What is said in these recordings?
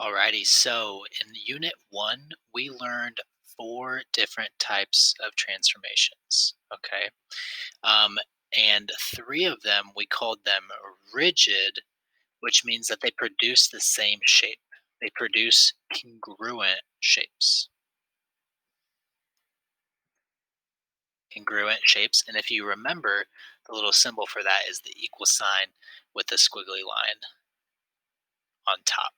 Alrighty, so in Unit 1, we learned four different types of transformations. Okay. Um, and three of them, we called them rigid, which means that they produce the same shape. They produce congruent shapes. Congruent shapes. And if you remember, the little symbol for that is the equal sign with the squiggly line on top.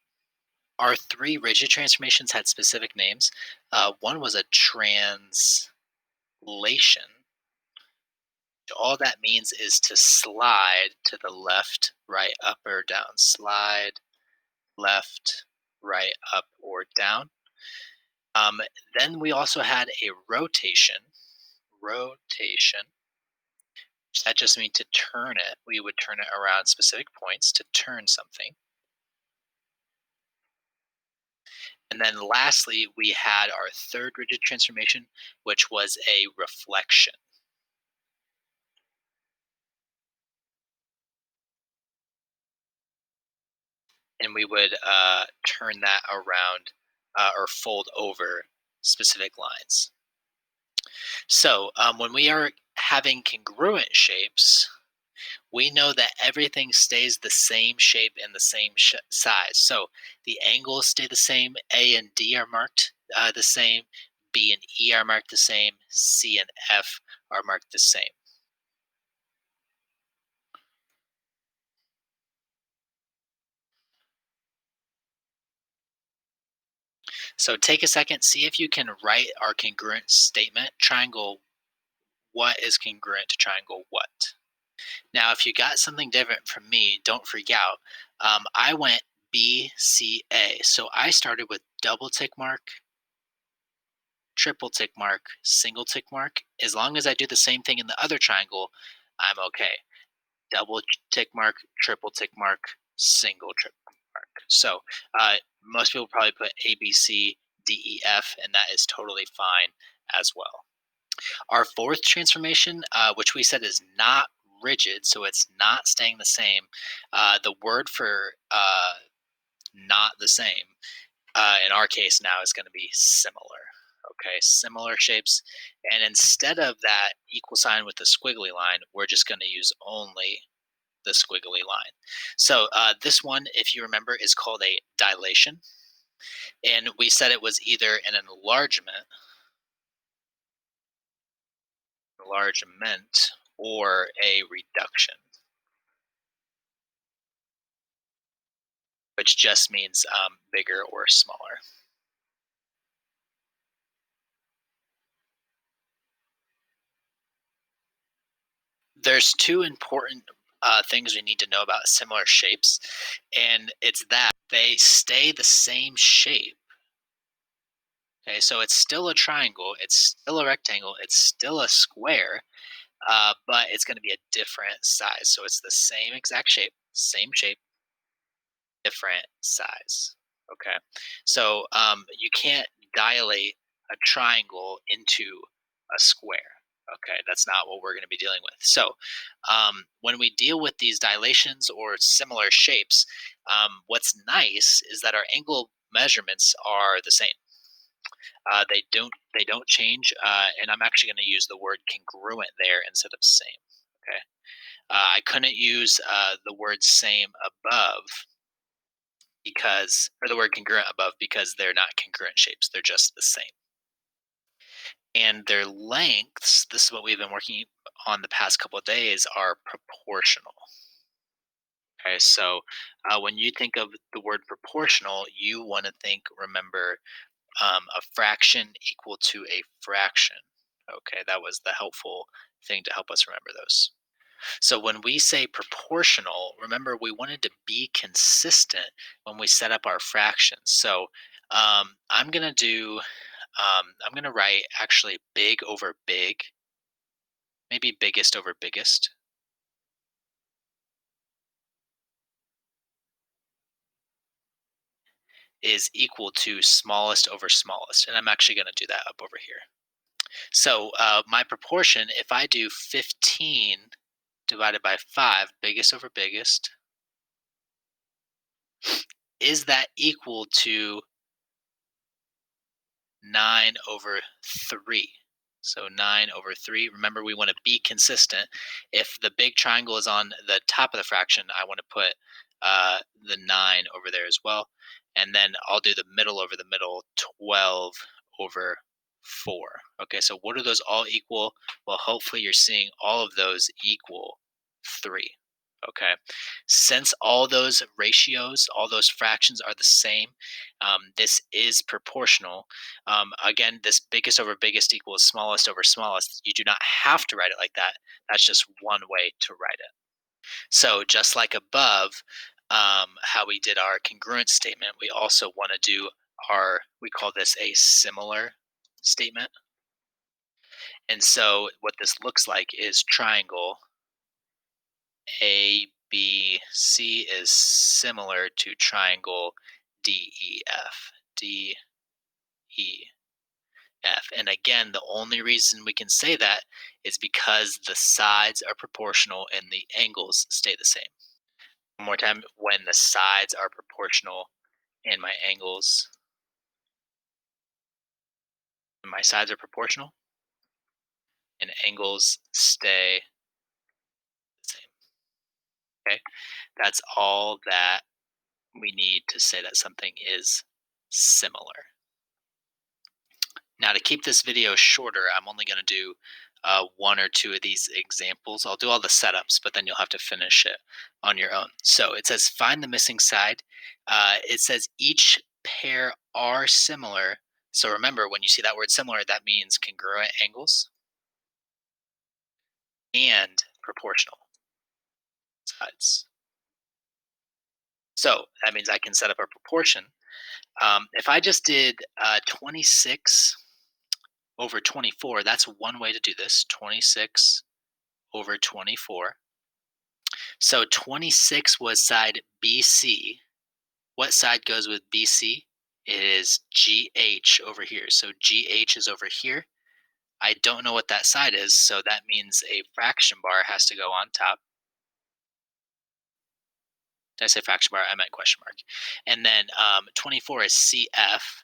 Our three rigid transformations had specific names. One was a translation. All that means is to slide to the left, right, up, or down. Slide, left, right, up, or down. Um, then we also had a rotation. Rotation. That just means to turn it. We would turn it around specific points to turn something. And then lastly, we had our third rigid transformation, which was a reflection. And we would turn that around or fold over specific lines. So when we are having congruent shapes, we know that everything stays the same shape and the same size. So the angles stay the same. A and D are marked the same. B and E are marked the same. C and F are marked the same. So take a second, see if you can write our congruent statement. Triangle what is congruent to triangle what. Now, if you got something different from me, don't freak out. I went B, C, A. So I started with double tick mark, triple tick mark, single tick mark. As long as I do the same thing in the other triangle, I'm okay. Double tick mark, triple tick mark, single tick mark. So most people probably put A, B, C, D, E, F, and that is totally fine as well. Our fourth transformation, which we said is not rigid, so it's not staying the same. The word for not the same in our case now is going to be similar. Okay, similar shapes. And instead of that equal sign with the squiggly line, we're just going to use only the squiggly line. So this one, if you remember, is called a dilation. And we said it was either an enlargement, or a reduction, which just means bigger or smaller. There's two important things we need to know about similar shapes, and it's that they stay the same shape. Okay, so it's still a triangle, it's still a rectangle, it's still a square, but it's going to be a different size. So it's the same exact shape, same shape, different size. Okay, so you can't dilate a triangle into a square. Okay, that's not what we're going to be dealing with. So when we deal with these dilations or similar shapes, what's nice is that our angle measurements are the same. They don't change, and I'm actually going to use the word congruent there instead of same. Okay, I couldn't use the word same above because, or the word congruent above, because they're not congruent shapes. They're just the same. And their lengths, this is what we've been working on the past couple of days, are proportional. Okay, so when you think of the word proportional, you want to remember, a fraction equal to a fraction. Okay, that was the helpful thing to help us remember those. So when we say proportional, remember we wanted to be consistent when we set up our fractions. So I'm gonna write actually big over big, maybe biggest over biggest is equal to smallest over smallest, and I'm actually gonna do that up over here. So my proportion, if I do 15 divided by 5, biggest over biggest, is that equal to 9 over 3? So 9 over 3. Remember, we want to be consistent. If the big triangle is on the top of the fraction, I want to put the 9 over there as well. And then I'll do the middle over the middle, 12 over 4. Okay, so what are those all equal? Well, hopefully you're seeing all of those equal 3. Okay, since all those ratios, all those fractions are the same, this is proportional. Again, this biggest over biggest equals smallest over smallest. You do not have to write it like that. That's just one way to write it. So just like above, how we did our congruent statement, we also want to do we call this a similar statement. And so what this looks like is triangle ABC is similar to triangle DEF. DEF. And again, the only reason we can say that is because the sides are proportional and the angles stay the same. One more time, when the sides are proportional and my sides are proportional and angles stay the same. Okay, that's all that we need to say that something is similar. Now, to keep this video shorter, I'm only going to do one or two of these examples. I'll do all the setups, but then you'll have to finish it on your own. So it says find the missing side. It says each pair are similar. So remember, when you see that word similar, that means congruent angles and proportional sides. So that means I can set up a proportion. If I just did 26 over 24, that's one way to do this. 26 over 24. So 26 was side BC. What side goes with BC? It is GH over here. So GH is over here. I don't know what that side is, so that means a fraction bar has to go on top. Did I say fraction bar? I meant question mark. And then 24 is CF.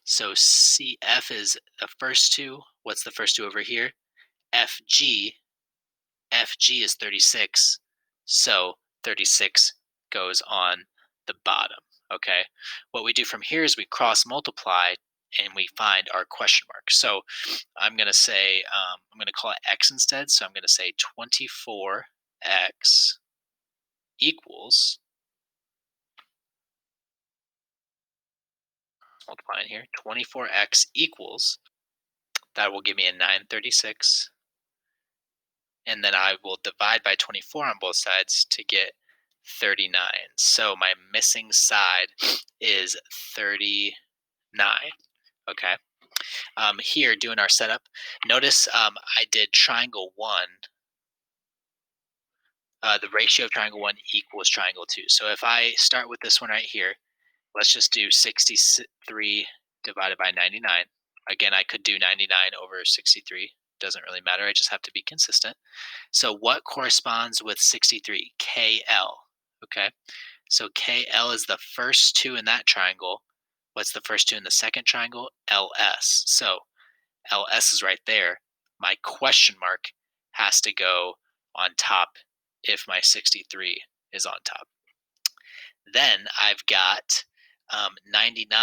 So CF is the first two. What's the first two over here? FG. FG is 36. So 36 goes on the bottom. Okay. What we do from here is we cross multiply and we find our question mark. So I'm going to say, I'm going to call it X instead. So I'm going to say 24X equals, multiplying here, 24X equals, that will give me a 936. And then I will divide by 24 on both sides to get 39. So my missing side is 39. Okay. Here, doing our setup, notice I did triangle 1. The ratio of triangle 1 equals triangle 2. So if I start with this one right here, let's just do 63 divided by 99. Again, I could do 99 over 63. Doesn't really matter. I just have to be consistent. So what corresponds with 63? KL. Okay. So KL is the first two in that triangle. What's the first two in the second triangle? LS. So LS is right there. My question mark has to go on top if my 63 is on top. Then I've got 99.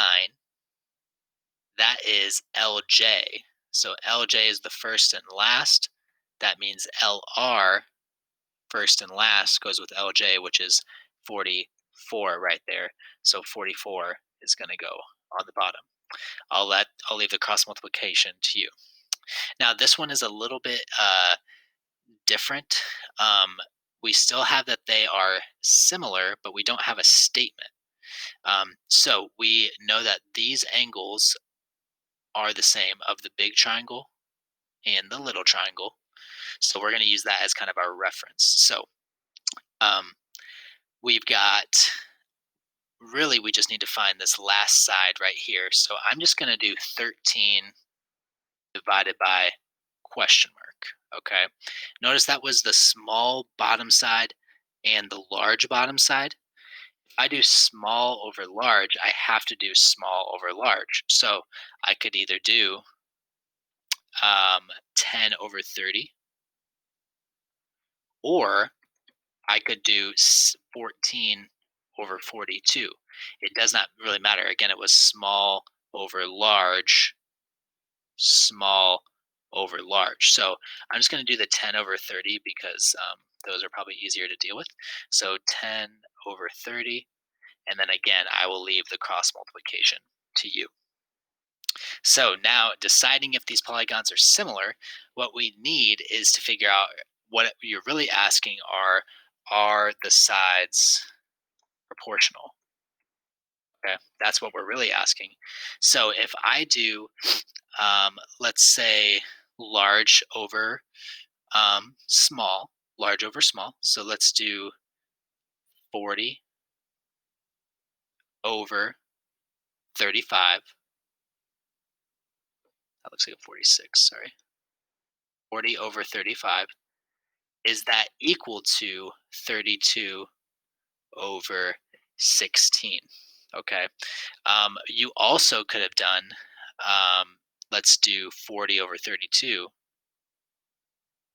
That is LJ. So LJ is the first and last. That means LR, first and last, goes with LJ, which is 44 right there. So 44 is going to go on the bottom. I'll leave the cross multiplication to you. Now this one is a little bit different. We still have that they are similar, but we don't have a statement. So we know that these angles are the same of the big triangle and the little triangle. So we're going to use that as kind of our reference. So we've got, really, we just need to find this last side right here. So I'm just going to do 13 divided by question mark. Okay. Notice that was the small bottom side and the large bottom side. I do small over large, I have to do small over large. So I could either do 10 over 30, or I could do 14 over 42. It does not really matter. Again, it was small over large, small over large. So I'm just going to do the 10 over 30 because those are probably easier to deal with. So 10 over 30. And then again, I will leave the cross multiplication to you. So now deciding if these polygons are similar, what we need is to figure out what you're really asking are the sides proportional? Okay, that's what we're really asking. So if I do, let's say, large over small, large over small. So let's do 40 over 35. That looks like a 46, sorry. 40 over 35. Is that equal to 32 over 16? Okay. You also could have done, let's do 40 over 32.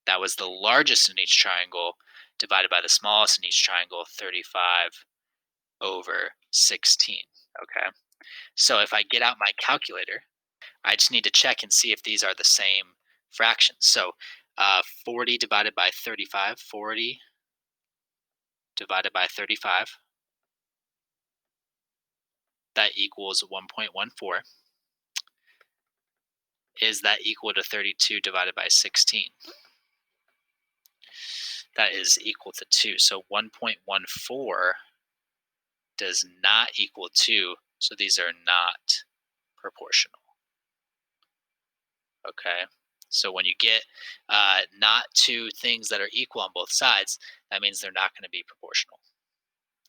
That was the largest in each triangle divided by the smallest in each triangle, 35 over 16. Okay. So if I get out my calculator, I just need to check and see if these are the same fractions. So 40 divided by 35, 40 divided by 35, that equals 1.14. Is that equal to 32 divided by 16? That is equal to 2. So 1.14 does not equal 2. So these are not proportional. Okay. So when you get not two things that are equal on both sides, that means they're not going to be proportional.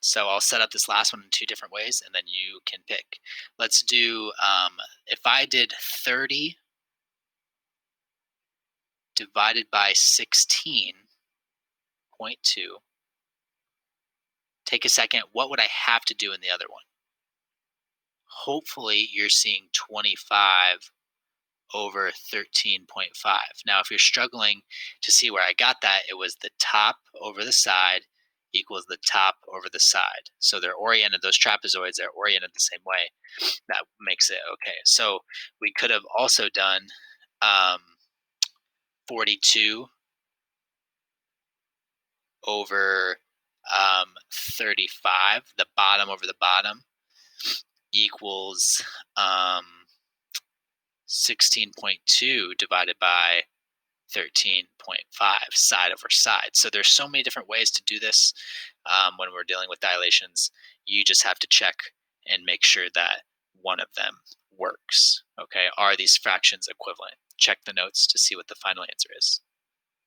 So I'll set up this last one in two different ways, and then you can pick. Let's do, if I did 30 divided by 16.2, take a second, what would I have to do in the other one? Hopefully you're seeing 25 over 13.5. Now, if you're struggling to see where I got that, it was the top over the side equals the top over the side. So they're oriented, those trapezoids are oriented the same way. That makes it okay. So we could have also done um, 42 over 35, the bottom over the bottom, equals 16.2 divided by 13.5, side over side. So there's so many different ways to do this when we're dealing with dilations. You just have to check and make sure that one of them works. Okay, are these fractions equivalent? Check the notes to see what the final answer is.